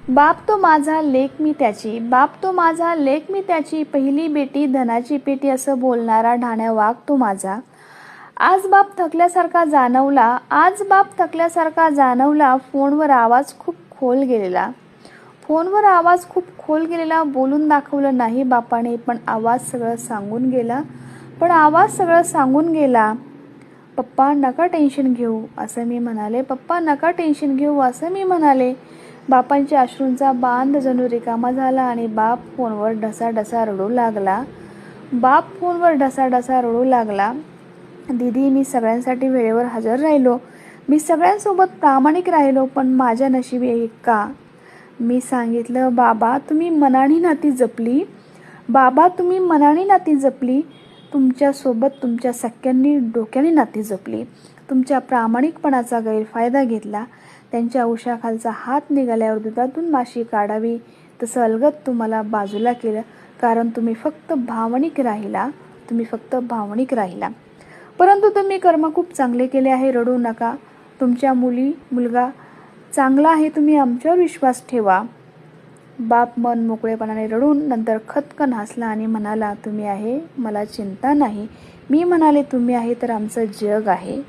बाप तो माझा लेक मी त्याची, बाप तो माझा लेक मी त्याची, पहिली बेटी धनाची पेटी असं बोलणारा ढाण्या वाघ तो माझा. आज बाप थकल्यासारखा जाणवला, आज बाप थकल्यासारखा जाणवला, फोनवर आवाज खूप खोल गेलेला. फोनवर आवाज खूप खोल गेलेला, बोलून दाखवलं नाही बापाने, पण आवाज सगळं सांगून गेला, पण आवाज सगळं सांगून गेला. पप्पा नका टेन्शन घेऊ असं मी म्हणाले, पप्पा नका टेन्शन घेऊ असं मी म्हणाले. बापांच्या अश्रूंचा बांध जणू रिकामा झाला आणि बाप फोनवर ढसाढसा रडू लागला. बाप फोनवर ढसाढसा रडू लागला. दीदी, मी सगळ्यांसाठी वेळेवर हजर राहिलो, मी सगळ्यांसोबत प्रामाणिक राहिलो, पण माझ्या नशिबी आहे का? मी सांगितलं, बाबा तुम्ही मनाने नाती जपली, बाबा तुम्ही मनाने नाती जपली, तुमच्यासोबत तुमच्या सख्यांनी डोक्याने नाती जपली, तुमच्या प्रामाणिकपणाचा गैरफायदा घेतला, त्यांच्या उशाखालचा हात निघाल्यावर दुधातून माशी काढावी तसं अलगद तुम्हाला बाजूला केलं, कारण तुम्ही फक्त भावनिक राहिला, तुम्ही फक्त भावनिक राहिला. परंतु तुम्ही कर्म खूप चांगले केले आहे, रडू नका, तुमच्या मुलगा चांगला आहे, तुम्ही आमच्यावर विश्वास ठेवा. बाप मन मोकळेपणाने रडून नंतर खदकन हसला आणि म्हणाला, तुम्ही आहे मला चिंता नाही. मी म्हणाले, तुम्ही आहे तर आमचं जग आहे.